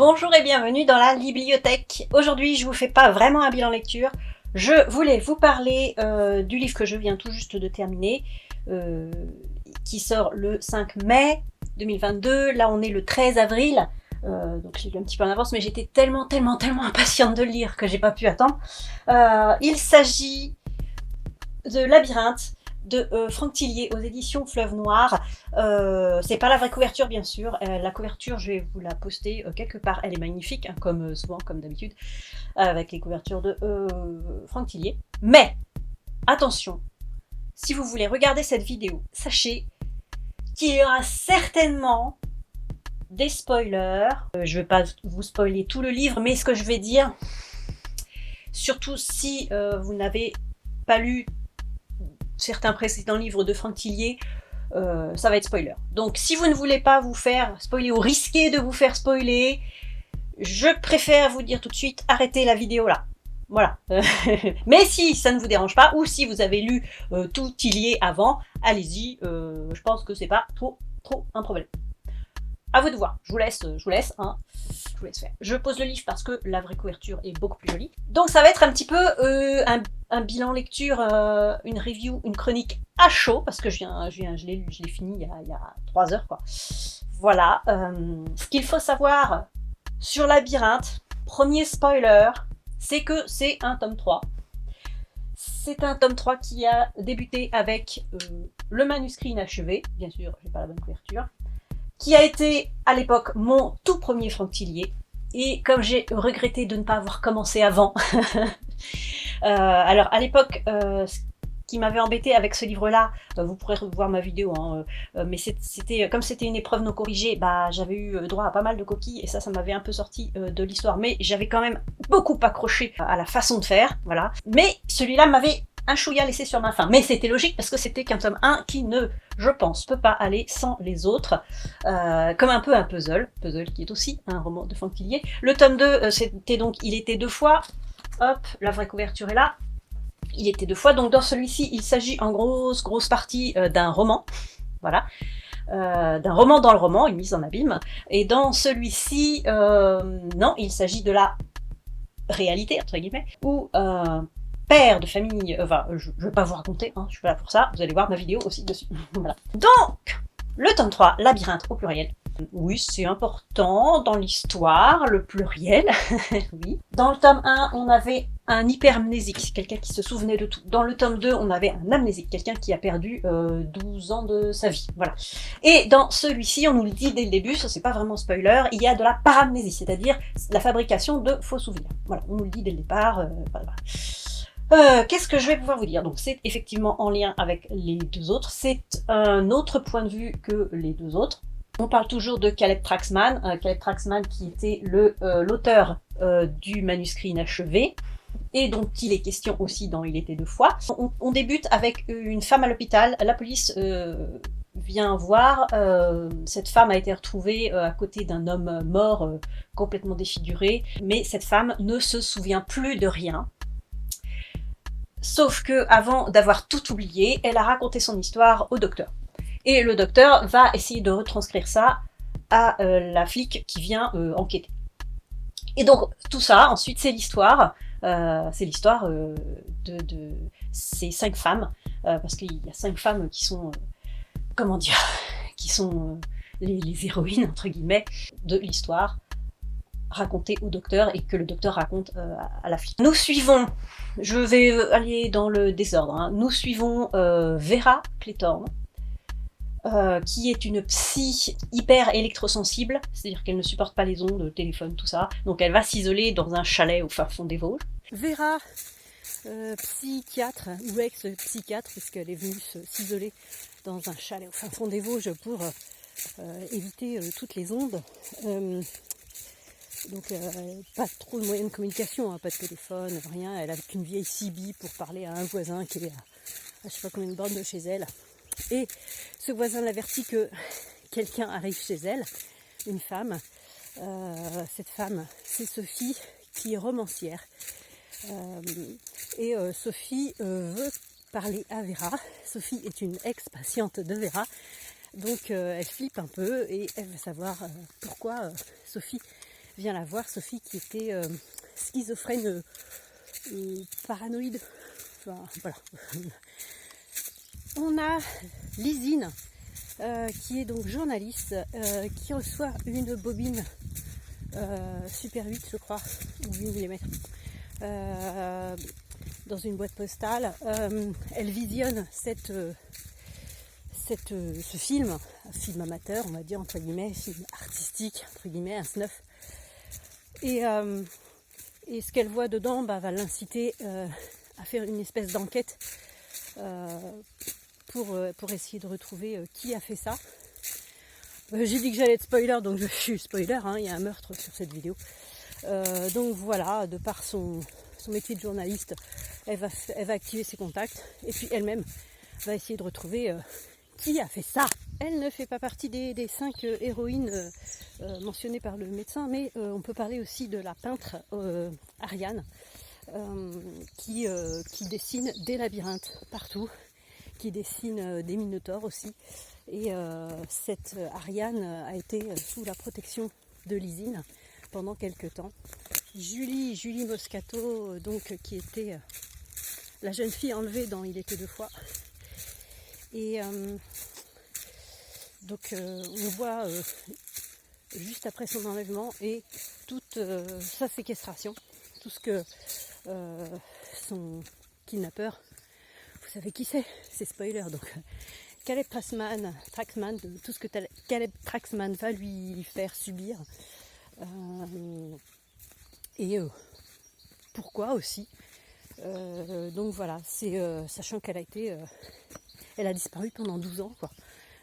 Bonjour et bienvenue dans la bibliothèque. Aujourd'hui, je vous fais pas vraiment un bilan lecture. Je voulais vous parler du livre que je viens tout juste de terminer, qui sort le 5 mai 2022. Là, on est le 13 avril. Donc j'ai lu un petit peu en avance, mais j'étais tellement impatiente de le lire que j'ai pas pu attendre. Il s'agit de Labyrinthe de Franck Tillier aux éditions Fleuve Noir. C'est pas la vraie couverture, bien sûr. La couverture, je vais vous la poster quelque part. Elle est magnifique, hein, comme souvent, comme d'habitude, avec les couvertures de Franck Tillier. Mais attention, si vous voulez regarder cette vidéo, sachez qu'il y aura certainement des spoilers. Je vais pas vous spoiler tout le livre, mais ce que je vais dire, surtout si vous n'avez pas lu certains précédents livres de Franck Tillier, ça va être spoiler. Donc si vous ne voulez pas vous faire spoiler ou risquer de vous faire spoiler, je préfère vous dire tout de suite, arrêtez la vidéo là. Voilà. Mais si ça ne vous dérange pas, ou si vous avez lu tout Tillier avant, allez-y, je pense que c'est pas trop un problème. À vous de voir, je vous laisse, hein. Je vous laisse faire. Je pose le livre parce que la vraie couverture est beaucoup plus jolie. Donc ça va être un petit peu un bilan lecture, une review, une chronique à chaud, parce que je l'ai fini il y a 3 heures, quoi. Voilà. Ce qu'il faut savoir sur Labyrinthe, premier spoiler, c'est que c'est un tome 3. C'est un tome 3 qui a débuté avec le manuscrit inachevé, bien sûr, j'ai pas la bonne couverture, qui a été à l'époque mon tout premier Franck Tillier. Et comme j'ai regretté de ne pas avoir commencé avant, alors à l'époque, ce qui m'avait embêté avec ce livre-là, vous pourrez revoir ma vidéo, hein, mais c'était comme c'était une épreuve non corrigée, bah j'avais eu droit à pas mal de coquilles et ça m'avait un peu sorti de l'histoire, mais j'avais quand même beaucoup accroché à la façon de faire, voilà. Mais celui-là m'avait un chouïa laissé sur ma faim, mais c'était logique parce que c'était qu'un tome 1 qui ne, je pense, peut pas aller sans les autres, comme un peu un puzzle qui est aussi un roman de Franck Tillier. Le tome 2, c'était donc, il était 2 fois, hop, la vraie couverture est là, il était 2 fois, donc dans celui-ci, il s'agit en grosse partie d'un roman, voilà, d'un roman dans le roman, une mise en abîme, et dans celui-ci, non, il s'agit de la réalité, entre guillemets, où père de famille, enfin, je vais pas vous raconter, hein, je suis là pour ça, vous allez voir ma vidéo aussi dessus. Voilà. Donc, le tome 3, Labyrinthe au pluriel. Oui, c'est important dans l'histoire, le pluriel, oui. Dans le tome 1, on avait un hypermnésique, quelqu'un qui se souvenait de tout. Dans le tome 2, on avait un amnésique, quelqu'un qui a perdu 12 ans de sa vie, voilà. Et dans celui-ci, on nous le dit dès le début, ça c'est pas vraiment spoiler, il y a de la paramnésie, c'est-à-dire la fabrication de faux souvenirs. Voilà, on nous le dit dès le départ, voilà. Qu'est-ce que je vais pouvoir vous dire? Donc c'est effectivement en lien avec les 2 autres, c'est un autre point de vue que les 2 autres. On parle toujours de Caleb Traxman, qui était l'auteur du manuscrit inachevé, et dont il est question aussi dans Il était 2 fois. On débute avec une femme à l'hôpital, la police vient voir, cette femme a été retrouvée à côté d'un homme mort, complètement défiguré, mais cette femme ne se souvient plus de rien. Sauf que, avant d'avoir tout oublié, elle a raconté son histoire au docteur. Et le docteur va essayer de retranscrire ça à la flic qui vient enquêter. Et donc, tout ça, ensuite, c'est l'histoire. De ces 5 femmes. Parce qu'il y a 5 femmes qui sont, comment dire, qui sont les héroïnes, entre guillemets, de l'histoire raconté au docteur et que le docteur raconte à la flic. Nous suivons, je vais aller dans le désordre, hein. Nous suivons Vera Clayton, qui est une psy hyper électrosensible, c'est-à-dire qu'elle ne supporte pas les ondes, le téléphone, tout ça, donc elle va s'isoler dans un chalet au fin fond des Vosges. Vera, psychiatre, ou ex-psychiatre, puisqu'elle est venue s'isoler dans un chalet au fin fond des Vosges pour éviter toutes les ondes. Donc pas trop de moyens de communication, hein, pas de téléphone, rien. Elle a qu'une vieille CB pour parler à un voisin qui est à je sais pas combien de bornes de chez elle. Et ce voisin l'avertit que quelqu'un arrive chez elle, une femme. Cette femme, c'est Sophie, qui est romancière. Sophie veut parler à Vera. Sophie est une ex-patiente de Vera. Donc elle flippe un peu et elle veut savoir pourquoi Sophie vient la voir, Sophie, qui était schizophrène, paranoïde. Enfin, voilà. On a Lizine, qui est donc journaliste, qui reçoit une bobine Super 8, je crois, ou 8 mm, dans une boîte postale. Elle visionne ce film, un film amateur, on va dire, entre guillemets, film artistique, entre guillemets, un snuff. Et ce qu'elle voit dedans va l'inciter à faire une espèce d'enquête pour essayer de retrouver qui a fait ça. J'ai dit que j'allais être spoiler, donc je suis spoiler, hein, il y a un meurtre sur cette vidéo. Donc voilà, de par son métier de journaliste, elle va activer ses contacts, et puis elle-même va essayer de retrouver qui a fait ça. Elle ne fait pas partie des 5 héroïnes mentionnées par le médecin, mais on peut parler aussi de la peintre Ariane, qui dessine des labyrinthes partout, qui dessine des minotaures aussi. Et cette Ariane a été sous la protection de Lizine pendant quelques temps. Julie Moscato, donc, qui était la jeune fille enlevée dans Il était deux fois. Et donc on voit juste après son enlèvement et toute sa séquestration, tout ce que son kidnappeur, vous savez qui c'est spoiler, donc Caleb Traxman, tout ce que Caleb Traxman va lui faire subir, et pourquoi aussi. Donc voilà, c'est sachant qu'elle elle a disparu pendant 12 ans, quoi.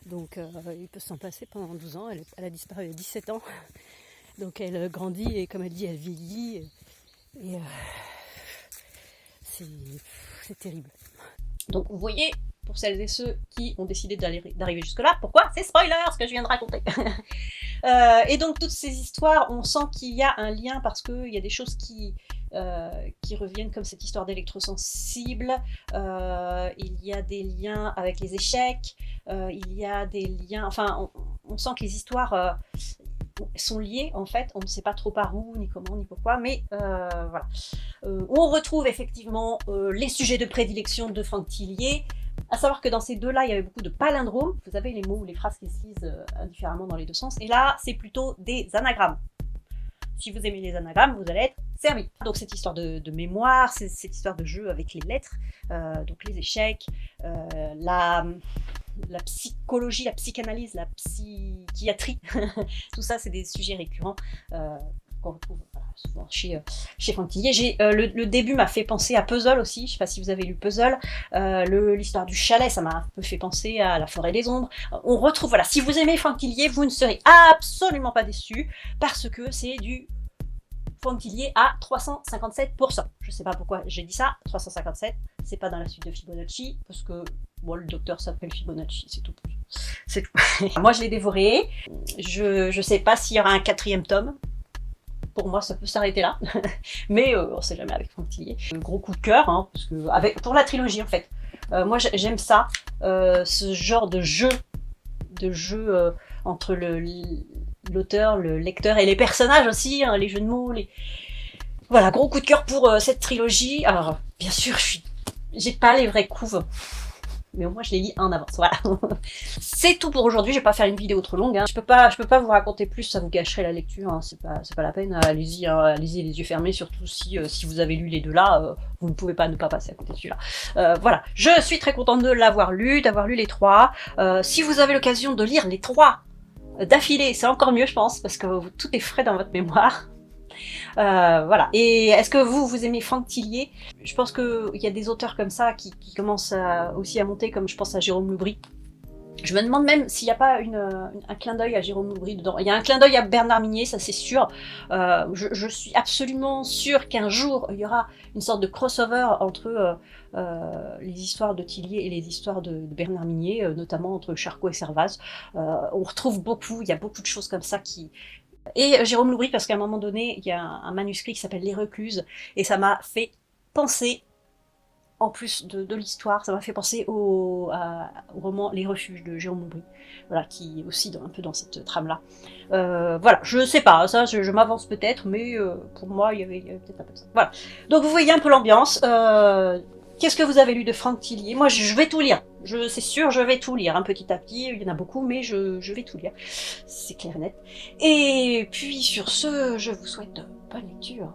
Donc il peut s'en passer pendant 12 ans, elle a disparu à 17 ans. Donc elle grandit et comme elle dit, elle vieillit. Et c'est terrible. Donc vous voyez, pour celles et ceux qui ont décidé d'arriver jusque-là, pourquoi c'est spoiler ce que je viens de raconter. Et donc toutes ces histoires, on sent qu'il y a un lien parce qu'il y a des choses qui reviennent, comme cette histoire d'électrosensible, il y a des liens avec les échecs, il y a des liens, enfin on sent que les histoires sont liées en fait, on ne sait pas trop par où, ni comment, ni pourquoi, mais voilà. On retrouve effectivement les sujets de prédilection de Franck Tillier, à savoir que dans ces deux-là, il y avait beaucoup de palindromes, vous avez les mots ou les phrases qui se lisent indifféremment dans les deux sens, et là, c'est plutôt des anagrammes. Si vous aimez les anagrammes, vous allez être servi. Donc cette histoire de mémoire, cette histoire de jeu avec les lettres, donc les échecs, la psychologie, la psychanalyse, la psychiatrie, tout ça c'est des sujets récurrents qu'on retrouve souvent chez Franck Tillier. Le début m'a fait penser à Puzzle aussi, je ne sais pas si vous avez lu Puzzle, l'histoire du chalet, ça m'a un peu fait penser à La Forêt des Ombres. On retrouve, voilà, si vous aimez Franck Tillier, vous ne serez absolument pas déçus, parce que c'est du Franck Tillier à 357%. Je ne sais pas pourquoi j'ai dit ça, 357, c'est pas dans la suite de Fibonacci, parce que bon, le docteur s'appelle Fibonacci, c'est tout. C'est tout. Moi je l'ai dévoré, je ne sais pas s'il y aura un 4e tome. Pour moi, ça peut s'arrêter là, mais on ne sait jamais avec Franck Tillier. Gros coup de cœur, hein, parce que pour la trilogie en fait. Moi, j'aime ça, ce genre de jeu entre l'auteur, le lecteur et les personnages aussi, hein, les jeux de mots. Voilà, gros coup de cœur pour cette trilogie. Alors, bien sûr, j'ai pas les vraies couves. Mais au moins je les lis en avance, voilà. C'est tout pour aujourd'hui, je vais pas faire une vidéo trop longue, hein. Je peux pas vous raconter plus, ça vous gâcherait la lecture, hein. C'est pas la peine, allez-y, hein. Allez-y les yeux fermés, surtout si vous avez lu les deux là, vous ne pouvez pas ne pas passer à côté de celui-là. Voilà, je suis très contente de l'avoir lu, d'avoir lu les trois. Si vous avez l'occasion de lire les trois d'affilée, c'est encore mieux je pense, parce que tout est frais dans votre mémoire. Voilà. Et est-ce que vous aimez Franck Tillier? Je pense qu'il y a des auteurs comme ça qui commencent aussi à monter, comme je pense à Jérôme Loubry. Je me demande même s'il n'y a pas un clin d'œil à Jérôme Loubry dedans. Il y a un clin d'œil à Bernard Minier, ça c'est sûr. Je suis absolument sûre qu'un jour il y aura une sorte de crossover entre les histoires de Tillier et les histoires de Bernard Minier, notamment entre Charcot et Servaz. On retrouve beaucoup, il y a beaucoup de choses comme ça qui... Et Jérôme Loubry, parce qu'à un moment donné, il y a un manuscrit qui s'appelle Les Recluses, et ça m'a fait penser en plus de l'histoire, ça m'a fait penser au roman Les Refuges de Jérôme Aubry, voilà, qui est aussi un peu dans cette trame-là. Voilà, je sais pas, ça je m'avance peut-être, mais pour moi il y avait peut-être un peu de ça. Voilà, donc vous voyez un peu l'ambiance. Qu'est-ce que vous avez lu de Franck Tillier? Moi je vais tout lire, c'est sûr, je vais tout lire, hein, petit à petit, il y en a beaucoup, mais je vais tout lire, c'est clair et net. Et puis sur ce, je vous souhaite bonne lecture.